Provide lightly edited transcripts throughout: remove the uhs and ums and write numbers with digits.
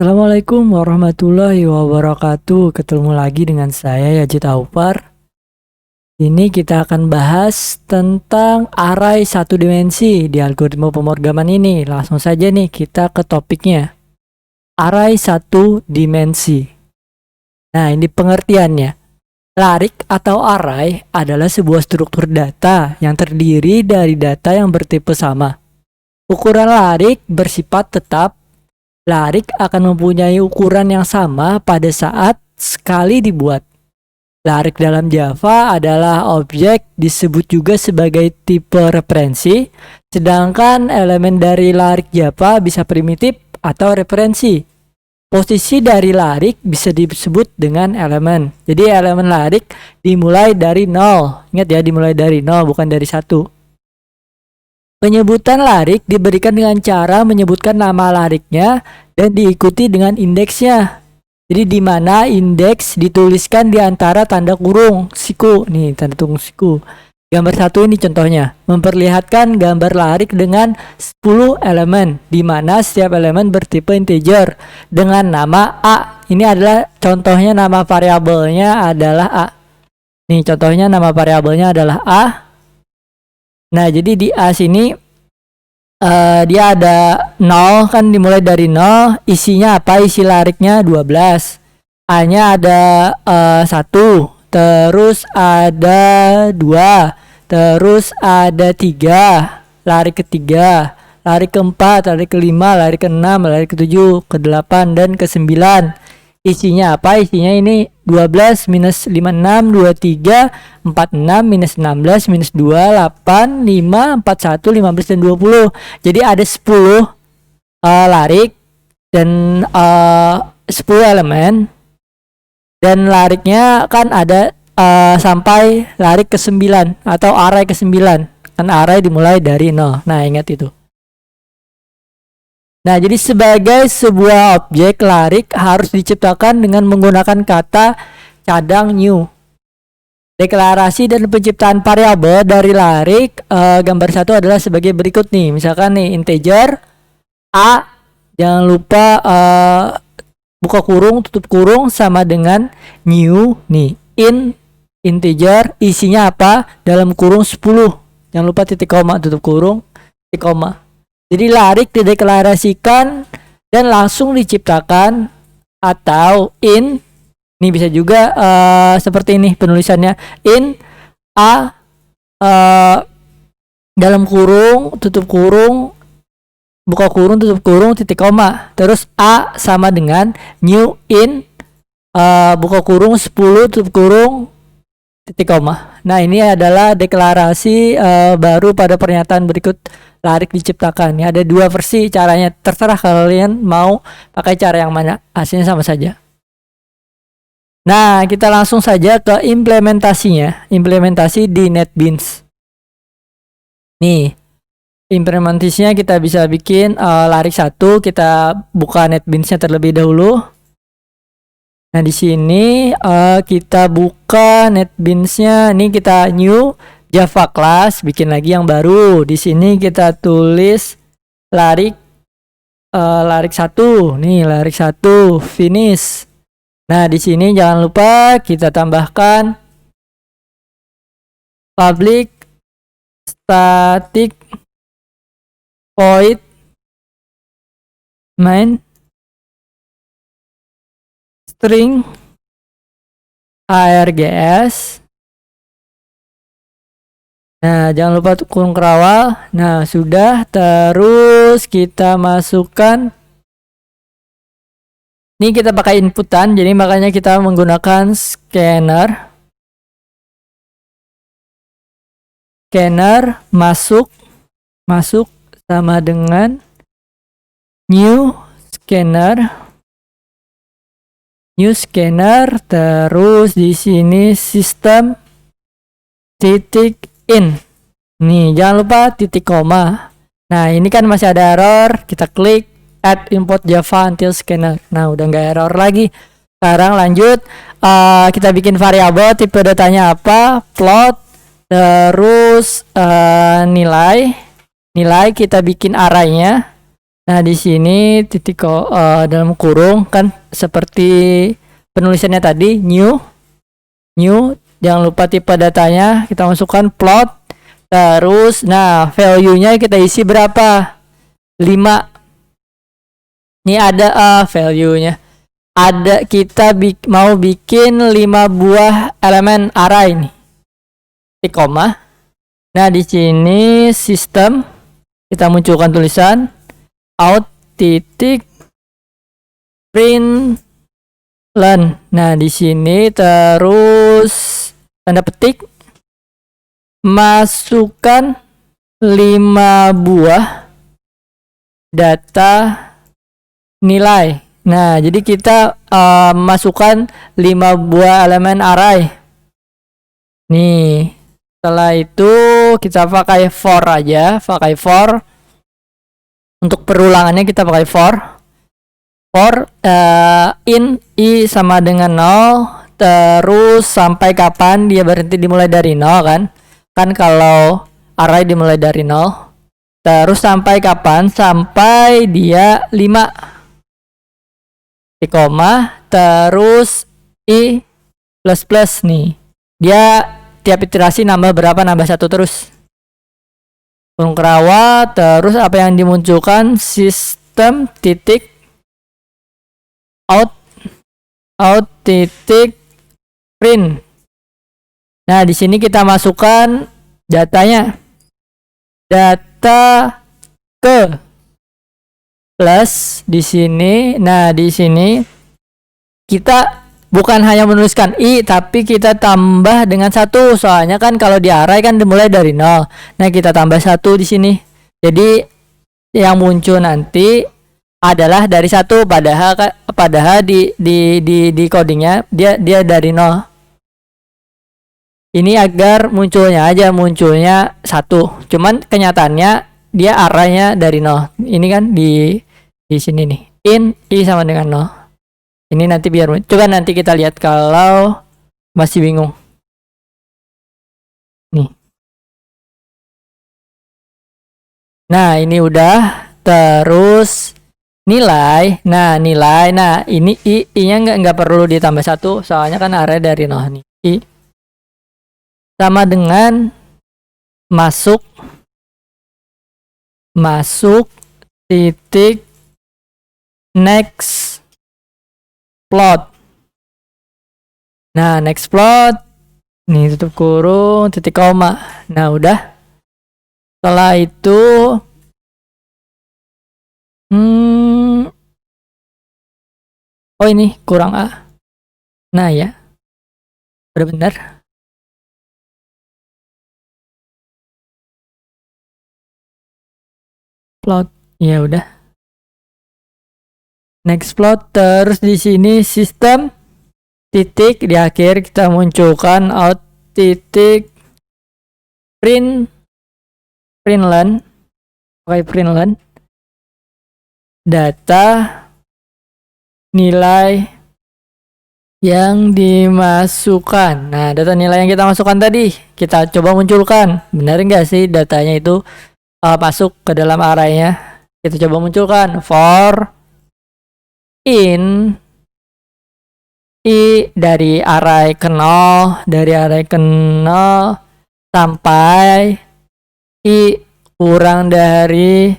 Assalamualaikum warahmatullahi wabarakatuh. Ketemu lagi dengan saya Yazid Aufar. Ini kita akan bahas tentang array satu dimensi di algoritma pemrograman ini. Langsung saja nih kita ke topiknya. Array satu dimensi. Nah, ini pengertiannya. Larik atau array adalah sebuah struktur data yang terdiri dari data yang bertipe sama. Ukuran larik bersifat tetap. Larik akan mempunyai ukuran yang sama pada saat sekali dibuat. Larik dalam Java adalah objek, disebut juga sebagai tipe referensi, sedangkan elemen dari larik Java bisa primitif atau referensi. Posisi dari larik bisa disebut dengan elemen. Jadi elemen larik dimulai dari 0. Ingat ya, dimulai dari 0 bukan dari 1. Penyebutan larik diberikan dengan cara menyebutkan nama lariknya dan diikuti dengan indeksnya. Jadi di mana indeks dituliskan di antara tanda kurung siku. Nih, tanda kurung siku. Gambar 1 ini contohnya, memperlihatkan gambar larik dengan 10 elemen, di mana setiap elemen bertipe integer dengan nama A. Ini adalah contohnya, nama variabelnya adalah A. Nih, contohnya nama variabelnya adalah A. Nah, jadi di A sini dia ada 0 kan, dimulai dari 0. Isinya apa? Isi lariknya 12. A-nya ada 1, terus ada 2, terus ada 3, larik ketiga, larik keempat, larik kelima, larik keenam, larik ketujuh, ke-8 dan ke-9. Isinya apa? Isinya ini 12 minus 56, 23, 46, minus 16, minus 2, 8, 5, 41, 15, dan 20. Jadi ada 10 larik dan 10 elemen. Dan lariknya kan ada sampai larik ke-9 atau array ke-9. Kan array dimulai dari 0. Nah, ingat itu. Nah, jadi sebagai sebuah objek, larik harus diciptakan dengan menggunakan kata cadang new. Deklarasi dan penciptaan variabel dari larik gambar 1 adalah sebagai berikut nih. Misalkan nih integer A, jangan lupa buka kurung, tutup kurung sama dengan new nih. Integer isinya apa? Dalam kurung 10. Jangan lupa titik koma, tutup kurung, titik koma. Jadi larik dideklarasikan dan langsung diciptakan, atau ini bisa juga seperti ini penulisannya, A dalam kurung, tutup kurung, buka kurung, tutup kurung, titik koma. Terus A sama dengan new buka kurung 10, tutup kurung, titik koma. Nah, ini adalah deklarasi baru pada pernyataan berikut larik diciptakan. Ya, ada 2 versi caranya, terserah kalian mau pakai cara yang mana, hasilnya sama saja. Nah, kita langsung saja ke implementasinya. Implementasi di NetBeans. Nih, implementasinya kita bisa bikin larik 1. Kita buka NetBeans-nya terlebih dahulu. Nah, di sini kita buka NetBeans-nya. Ini kita new Java class, bikin lagi yang baru. Di sini kita tulis larik 1. Nih, larik 1 finish. Nah, di sini jangan lupa kita tambahkan public static void main string args. Nah, jangan lupa kurung kerawal. Nah, sudah. Terus kita masukkan. Ini kita pakai inputan, jadi makanya kita menggunakan scanner. Scanner masuk sama dengan new scanner. Terus di sini sistem titik in. Nih, jangan lupa titik koma. Nah, ini kan masih ada error. Kita klik add import Java until scanner. Nah, udah nggak error lagi. Sekarang lanjut. Kita bikin variabel, tipe datanya apa? Float. Terus nilai kita bikin arraynya. Nah, di sini dalam kurung kan seperti penulisannya tadi, new. Jangan lupa tipe datanya kita masukkan plot. Terus, nah value-nya kita isi berapa? 5. Ini ada value-nya. Ada kita mau bikin 5 buah elemen array nih. Titik koma. Nah, di sini sistem kita munculkan tulisan out titik print learn. Nah, di sini terus tanda petik masukkan 5 buah data nilai. Nah, jadi kita masukkan 5 buah elemen array. Nih, setelah itu kita pakai for aja, pakai for. Untuk perulangannya kita pakai for in i sama dengan 0, terus sampai kapan dia berhenti dimulai dari 0 kan kalau array dimulai dari 0, terus sampai kapan, sampai dia 5, koma, terus i plus nih, dia tiap iterasi nambah berapa, nambah 1 terus. Kurung kerawat, terus apa yang dimunculkan, sistem titik out titik print. Nah, di sini kita masukkan datanya, data ke plus di sini. Nah, di sini kita bukan hanya menuliskan i, tapi kita tambah dengan 1. Soalnya kan kalau di array kan dimulai dari 0. Nah, kita tambah 1 di sini. Jadi yang muncul nanti adalah dari 1, padahal di codingnya dia dari 0. Ini agar munculnya 1. Cuman kenyataannya dia arraynya dari 0. Ini kan di sini nih. In i sama dengan 0. Ini nanti coba nanti kita lihat kalau masih bingung. Nih. Nah, ini udah. Terus nilai. Nah, ini i-nya nggak perlu ditambah 1, soalnya kan array dari 0 nih. I sama dengan masuk titik next plot. Nah, next plot nih, tutup kurung, titik koma. Nah, udah. Setelah itu oh, ini kurang A. Nah, ya udah benar. Plot, ya udah. Next plot, terus di sini sistem titik di akhir kita munculkan out titik print learn, pakai print learn, data nilai yang dimasukkan. Nah, data nilai yang kita masukkan tadi kita coba munculkan, benar nggak sih datanya itu masuk ke dalam arraynya. Kita coba munculkan for in i dari array ke 0, sampai i kurang dari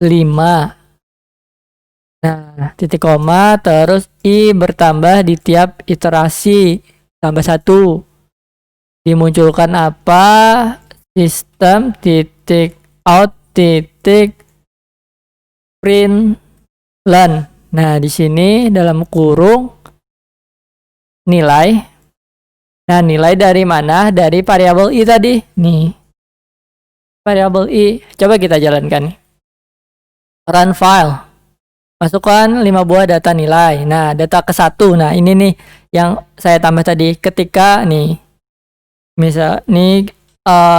5. Nah, titik koma, terus i bertambah di tiap iterasi tambah 1. Dimunculkan apa? Sistem titik out titik print learn. Nah, di sini dalam kurung nilai. Nah, nilai dari mana? Dari variabel i tadi. Nih, variabel i. Coba kita jalankan. Run file. Masukkan 5 buah data nilai. Nah, data ke 1. Nah, ini nih yang saya tambah tadi. Ketika nih, misal nih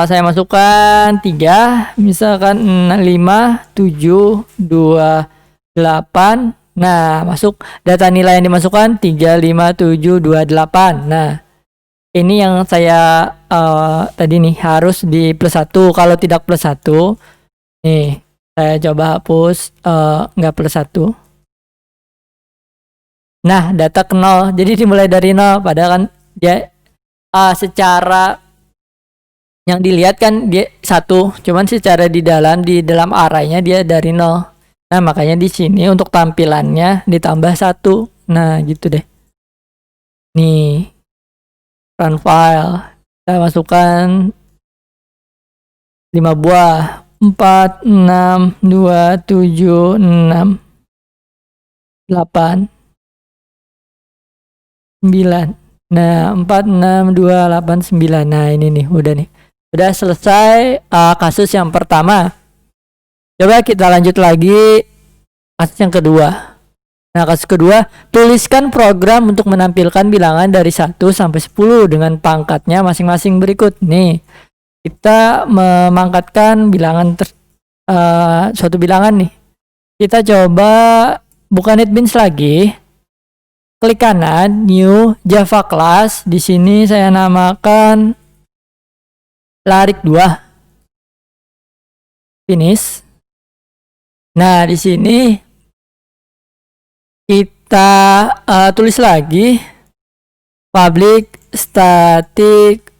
saya masukkan 3, misalkan 5, 7, 2, 8. Nah, masuk data nilai yang dimasukkan 3, 5, 7, 2, 8. Nah, ini yang saya tadi nih harus di plus 1. Kalau tidak plus 1, nih Saya coba hapus, nggak plus 1. Nah, data ke 0. Jadi dimulai dari 0. Padahal kan dia secara yang dilihat kan dia 1. Cuman secara di dalam arraynya dia dari 0. Nah, makanya di sini untuk tampilannya ditambah 1. Nah, gitu deh. Nih. Run file. Kita masukkan 5 buah. 4, 6, 2, 7, 6, 8, 9. Nah, 4, 6, 2, 8, 9. Nah, ini nih, udah nih. Udah selesai kasus yang pertama. Coba kita lanjut lagi kasus yang kedua. Nah, kasus kedua, tuliskan program untuk menampilkan bilangan dari 1 sampai 10 dengan pangkatnya masing-masing berikut. Nih, kita memangkatkan bilangan suatu bilangan nih. Kita coba buka NetBeans lagi. Klik kanan, new Java class. Di sini saya namakan larik 2. Finish. Nah, di sini kita tulis lagi public static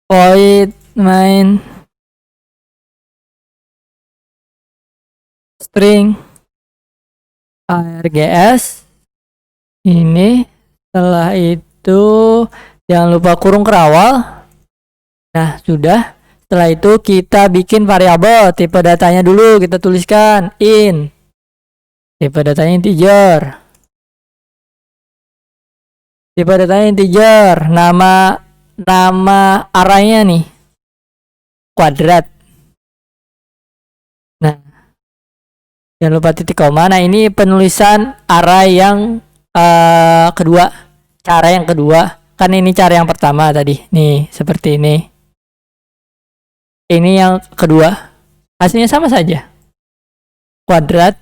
void main string args. Ini setelah itu jangan lupa kurung kerawal. Nah, sudah. Setelah itu kita bikin variabel tipe datanya dulu, kita tuliskan int. Tipe datanya integer. Tipe datanya integer. Nama arraynya nih kuadrat. Nah, jangan lupa titik koma. Nah, ini penulisan array yang kedua. Cara yang kedua. Kan ini cara yang pertama tadi. Nih, seperti ini. Ini yang kedua. Hasilnya sama saja. Kuadrat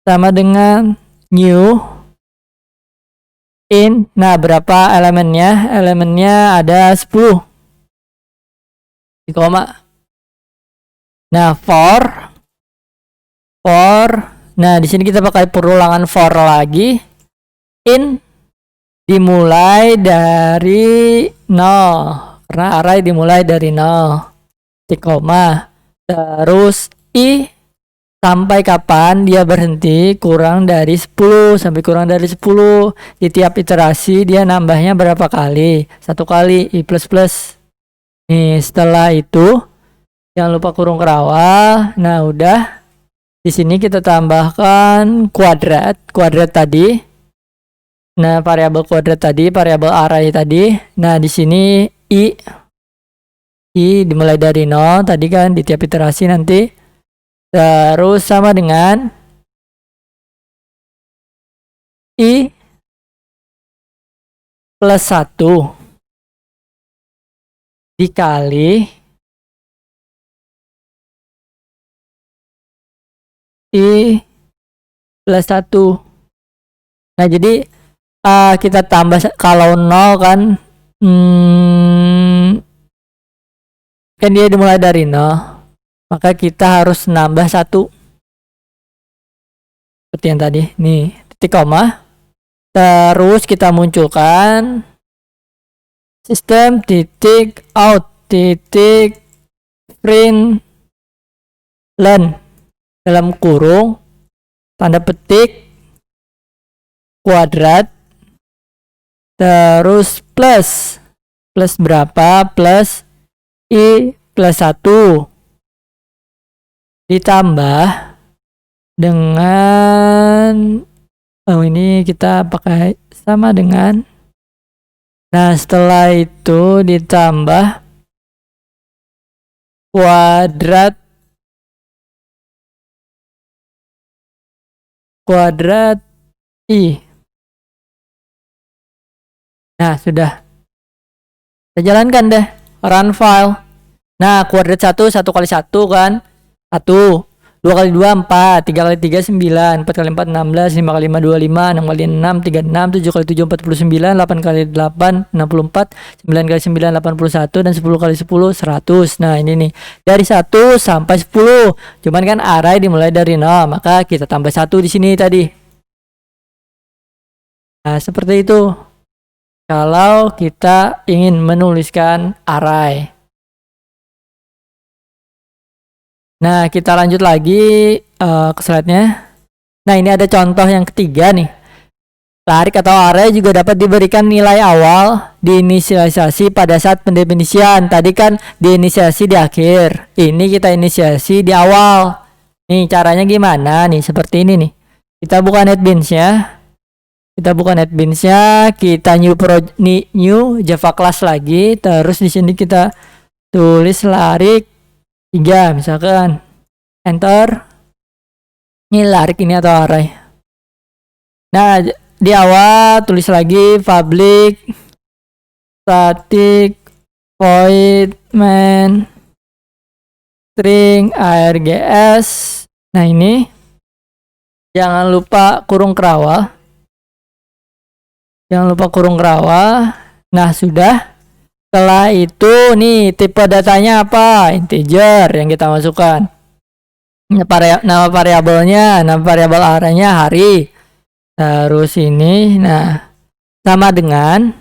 sama dengan new int. Nah, berapa elemennya? Elemennya ada 10. Di koma. Nah, for. Nah, di sini kita pakai perulangan for lagi. Int dimulai dari 0. Karena array dimulai dari 0. Titik koma. Terus i sampai kapan dia berhenti, kurang dari 10. Sampai kurang dari 10. Di tiap iterasi dia nambahnya berapa kali? 1 kali i plus plus. Nih, setelah itu jangan lupa kurung kerawal. Nah, udah. Di sini kita tambahkan kuadrat tadi. Nah, variabel kuadrat tadi, variabel array tadi. Nah, di sini i dimulai dari 0 tadi kan di tiap iterasi nanti. Terus sama dengan i plus 1 dikali i plus 1. Nah, jadi kita tambah kalau 0 kan kan dia dimulai dari 0, maka kita harus nambah 1 seperti yang tadi nih, titik koma. Terus kita munculkan sistem titik out titik print len dalam kurung tanda petik kuadrat terus plus berapa, plus i plus 1 ditambah dengan ini kita pakai sama dengan. Nah, setelah itu ditambah kuadrat i. Nah, sudah. Kita jalankan deh. Run file. Nah, kuadrat 1 kali 1 kan. 1. 2 kali 2 4, 3 kali 3 9, 4 kali 4 16, 5 kali 5 25, 6 kali 6 36, 7 kali 7 49, 8 kali 8 64, 9 kali 9 81, dan 10 kali 10 100. Nah ini nih dari 1 sampai 10. Cuman kan array dimulai dari 0, maka kita tambah 1 di sini tadi. Nah seperti itu kalau kita ingin menuliskan array. Nah, kita lanjut lagi ke slide-nya. Nah, ini ada contoh yang ketiga nih. Tarik atau array juga dapat diberikan nilai awal diinisialisasi pada saat pendefinisian. Tadi kan diinisiasi di akhir. Ini kita inisiasi di awal. Nih, caranya gimana nih? Seperti ini nih. Kita buka NetBeans-nya. Kita new Java class lagi. Terus di sini kita tulis larik 3 misalkan. Enter. Ini larik ini atau array. Nah, di awal tulis lagi public static void main string args. Nah, ini jangan lupa kurung kerawal. Nah, sudah. Setelah itu nih tipe datanya apa? Integer yang kita masukkan. Nama variabelnya, nama variabel arraynya hari. Terus ini, nah sama dengan.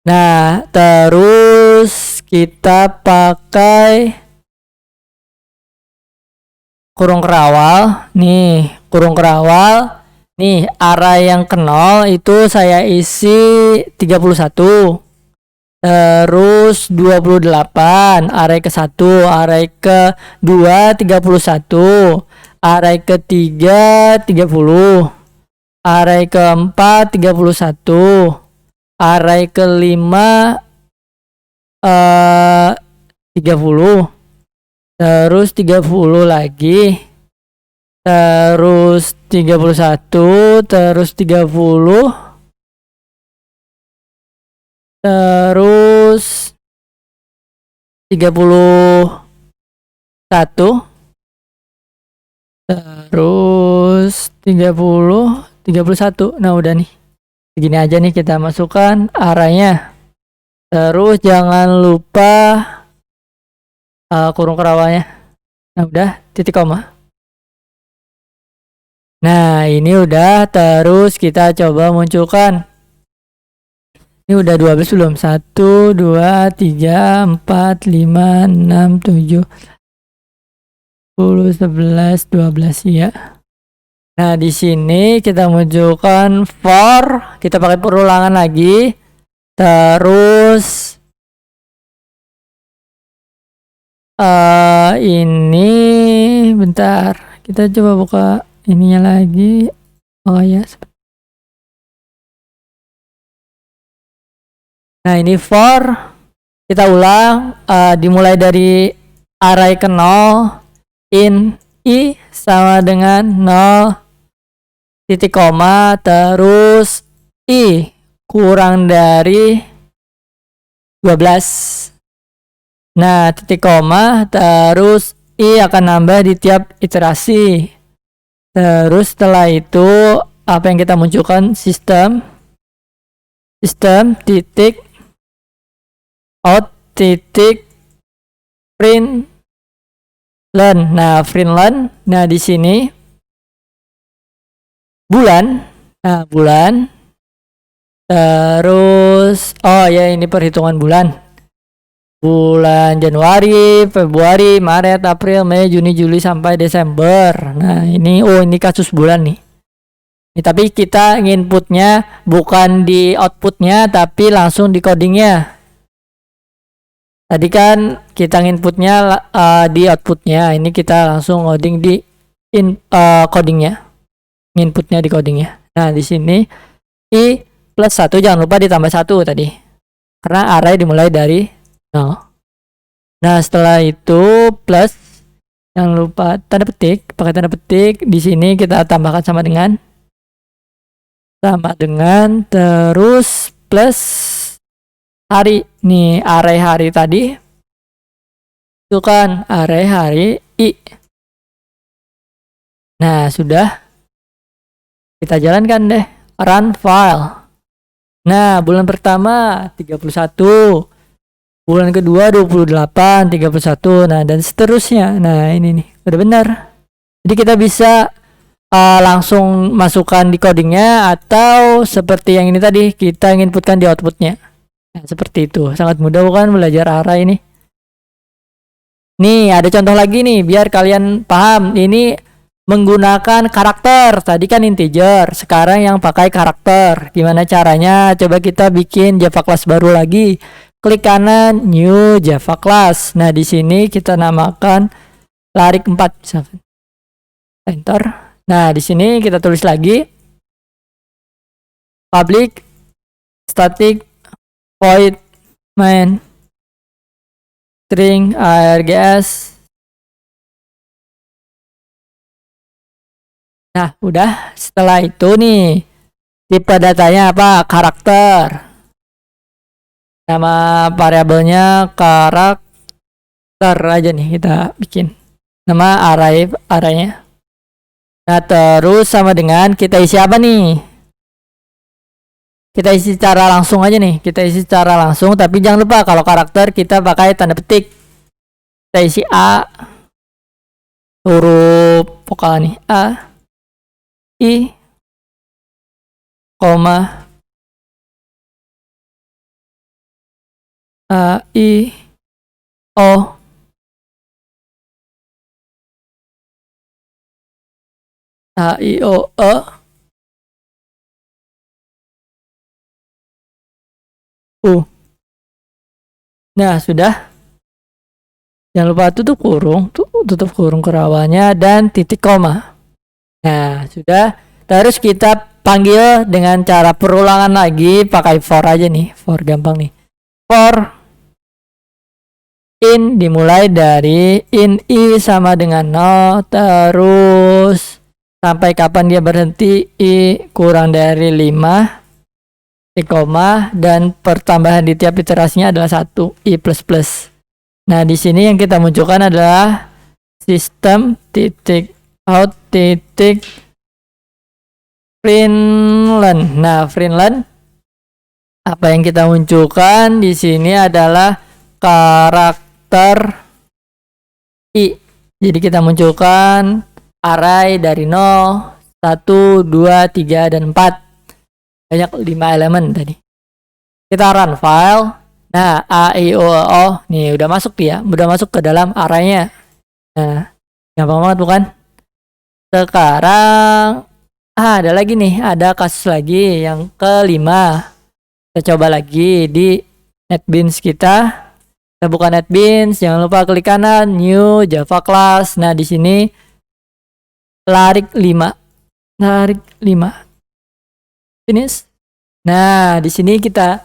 Nah terus kita pakai kurung kerawal. Nih kurung kerawal. Nih array yang ke 0 itu saya isi 31. Terus 28, array ke-1, array ke-2 31, array ke-3 30, array ke-4 31, array ke-5 30, terus 30 lagi, terus 31, terus 30, terus 31, terus 30, 31. Nah udah nih, begini aja nih kita masukkan arraynya. Terus jangan lupa kurung kerawalnya. Nah udah, titik koma. Nah ini udah. Terus kita coba munculkan. Ini udah 12 belum? 1, 2, 3, 4, 5, 6, 7, 10, 11, 12 ya. Nah, di sini kita munculkan for, kita pakai perulangan lagi. Terus ini bentar. Kita coba buka ininya lagi. Oh ya, nah ini for, kita ulang, dimulai dari array ke 0, in i sama dengan 0, titik koma, terus i kurang dari 12. Nah titik koma, terus i akan nambah di tiap iterasi. Terus setelah itu apa yang kita munculkan? Sistem titik out titik print learn. Nah print learn. Nah di sini bulan. Nah bulan. Terus oh ya ini perhitungan bulan. Bulan Januari, Februari, Maret, April, Mei, Juni, Juli sampai Desember. Nah ini ini kasus bulan nih. Tapi kita inputnya bukan di outputnya tapi langsung di codingnya. Tadi kan kita inputnya di outputnya, ini kita langsung coding di codingnya, inputnya di codingnya. Nah di sini i plus 1 jangan lupa ditambah 1 tadi, karena array dimulai dari 0. Nah setelah itu plus, jangan lupa tanda petik, pakai tanda petik. Di sini kita tambahkan sama dengan terus plus hari. Nih array hari tadi itu kan array hari i. Nah, sudah. Kita jalankan deh. Run file. Nah, bulan pertama 31. Bulan kedua 28, 31. Nah, dan seterusnya. Nah, ini nih. Udah benar. Jadi kita bisa langsung masukkan di codingnya, atau seperti yang ini tadi, kita inputkan di outputnya. Nah, seperti itu. Sangat mudah bukan belajar array ini. Nih, ada contoh lagi nih, biar kalian paham. Ini menggunakan karakter. Tadi kan integer, sekarang yang pakai karakter. Gimana caranya? Coba kita bikin Java class baru lagi. Klik kanan, new Java class. Nah, di sini kita namakan larik 4 misalkan. Enter. Nah, di sini kita tulis lagi public static void main string args. Nah, udah. Setelah itu nih, tipe datanya apa? Karakter. Nama variabelnya karakter aja nih, kita bikin. Nama arraynya. Nah, terus sama dengan kita isi apa nih? Kita isi secara langsung aja nih. Kita isi secara langsung, tapi jangan lupa kalau karakter kita pakai tanda petik. Kita isi A, huruf vokal nih, A, I, koma, A, I, O, A, I, O, E, U. Nah, sudah. Jangan lupa tutup kurung kerawannya, dan titik koma. Nah, sudah. Terus kita panggil dengan cara perulangan lagi, pakai for aja nih. For gampang nih. For in dimulai dari in I sama dengan 0, terus sampai kapan dia berhenti, I kurang dari 5, I koma, dan pertambahan di tiap iterasinya adalah 1, I plus plus. Nah, di sini yang kita munculkan adalah sistem titik out titik println. Nah, println apa yang kita munculkan di sini adalah karakter I. Jadi kita munculkan array dari 0, 1, 2, 3, dan 4. Banyak 5 elemen tadi. Kita run file. Nah, A, I, O, nih udah masuk dia. Udah masuk ke dalam arraynya. Nah, gampang banget bukan? Sekarang ada lagi nih, ada kasus lagi yang kelima. Kita coba lagi di NetBeans kita. Kita buka NetBeans, jangan lupa klik kanan, new Java class. Nah, di sini larik 5. Larik 5. Finish. Nah, di sini kita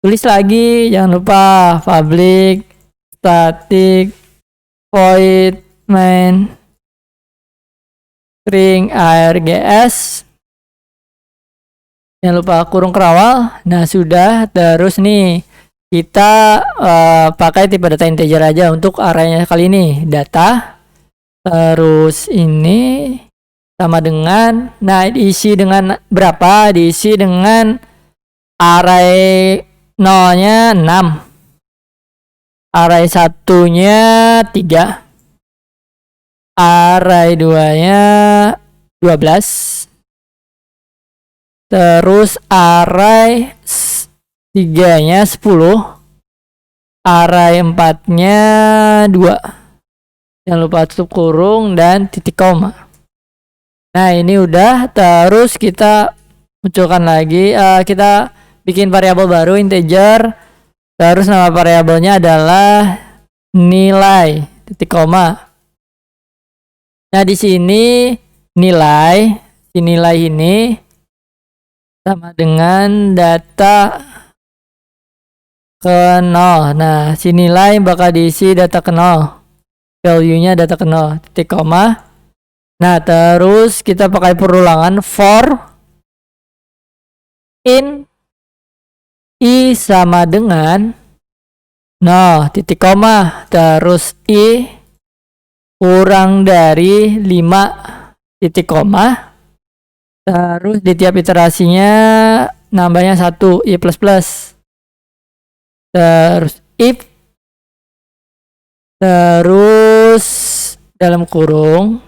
tulis lagi, jangan lupa public static void main string args. Jangan lupa kurung kerawal. Nah, sudah. Terus nih kita pakai tipe data integer aja untuk arraynya kali ini. Data. Terus ini sama dengan, nah diisi dengan berapa? Diisi dengan array 0-nya 6. Array 1-nya 3. Array 2-nya 12. Terus array 3-nya 10. Array 4-nya 2. Jangan lupa tutup kurung dan titik koma. Nah, ini udah. Terus kita munculkan lagi, kita bikin variabel baru integer. Terus nama variabelnya adalah nilai titik koma. Nah, di sini nilai ini sama dengan data ke 0. Nah, si nilai bakal diisi data ke 0. Value-nya data ke 0, titik koma. Nah, terus kita pakai perulangan for in I sama dengan 0, titik koma. Terus I kurang dari 5, titik koma, terus di tiap iterasinya nambahnya 1 i plus plus, terus if, terus dalam kurung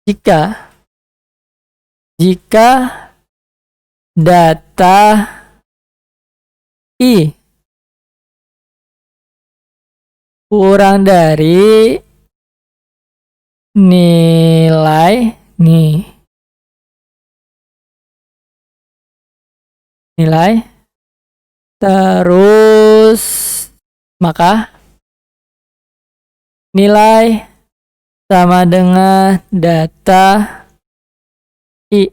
jika data i kurang dari nilai terus maka nilai sama dengan data i.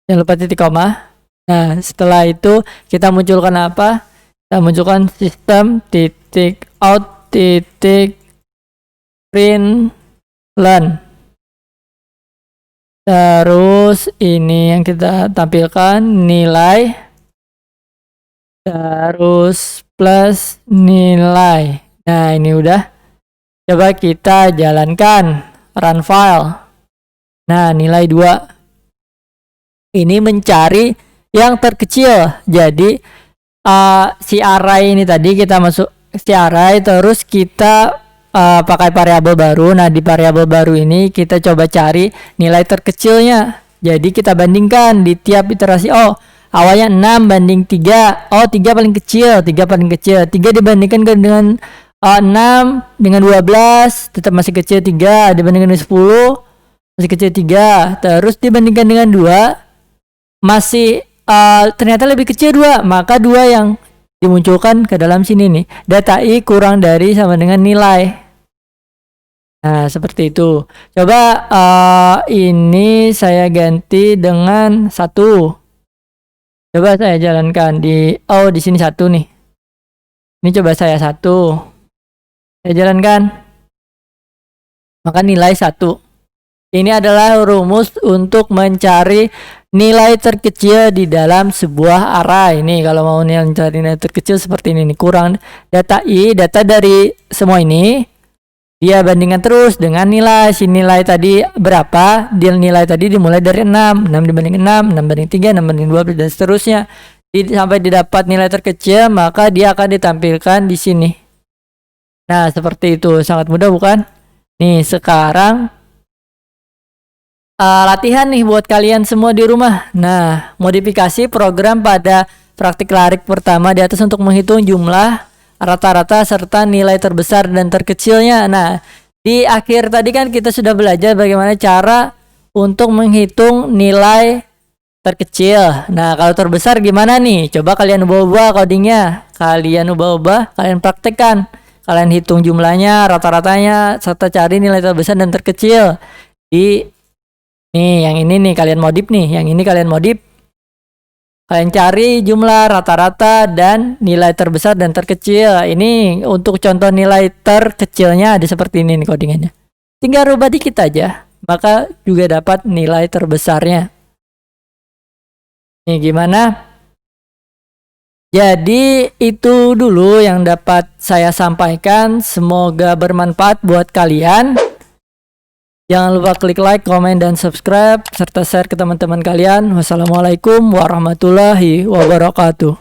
Jangan lupa titik koma. Nah, setelah itu kita munculkan apa? Kita munculkan sistem titik out titik println. Terus ini yang kita tampilkan nilai, terus plus nilai. Nah, ini udah. Coba kita jalankan run file. Nah, nilai 2 ini mencari yang terkecil. Jadi si array ini tadi kita masuk si array, terus kita pakai variabel baru. Nah, di variabel baru ini kita coba cari nilai terkecilnya. Jadi kita bandingkan di tiap iterasi. Oh, awalnya 6 banding 3. Oh, 3 paling kecil, 3 paling kecil. 3 dibandingkan dengan 6 dengan 12 tetap masih kecil 3, dibandingkan dengan 10 masih kecil 3, terus dibandingkan dengan 2 masih ternyata lebih kecil 2, maka 2 yang dimunculkan ke dalam sini nih. Data i kurang dari sama dengan nilai. Nah, seperti itu. Coba ini saya ganti dengan 1. Coba saya jalankan di sini 1 nih. Ini coba saya 1. Saya jalankan. Maka nilai 1. Ini adalah rumus untuk mencari nilai terkecil di dalam sebuah array. Ini kalau mau mencari nilai terkecil seperti ini nih, kurang data i, data dari semua ini dia bandingkan terus dengan nilai. Si nilai tadi berapa? Nilai tadi dimulai dari 6 dibanding 6 banding 3, 6 banding 12 dan seterusnya. Sampai didapat nilai terkecil, maka dia akan ditampilkan di sini. Nah, seperti itu. Sangat mudah bukan? Nih, sekarang latihan nih buat kalian semua di rumah. Nah, modifikasi program pada praktik larik pertama di atas untuk menghitung jumlah rata-rata serta nilai terbesar dan terkecilnya. Nah, di akhir tadi kan kita sudah belajar bagaimana cara untuk menghitung nilai terkecil. Nah, kalau terbesar gimana nih? Coba kalian ubah-ubah codingnya. Kalian ubah-ubah, kalian praktekkan. Kalian hitung jumlahnya, rata-ratanya, serta cari nilai terbesar dan terkecil. Nih, yang ini nih kalian modif nih. Yang ini kalian modif. Kalian cari jumlah rata-rata dan nilai terbesar dan terkecil. Ini untuk contoh nilai terkecilnya ada seperti ini nih codingannya. Tinggal rubah dikit aja, maka juga dapat nilai terbesarnya. Nih gimana? Jadi itu dulu yang dapat saya sampaikan. Semoga bermanfaat buat kalian. Jangan lupa klik like, komen, dan subscribe, serta share ke teman-teman kalian. Wassalamualaikum warahmatullahi wabarakatuh.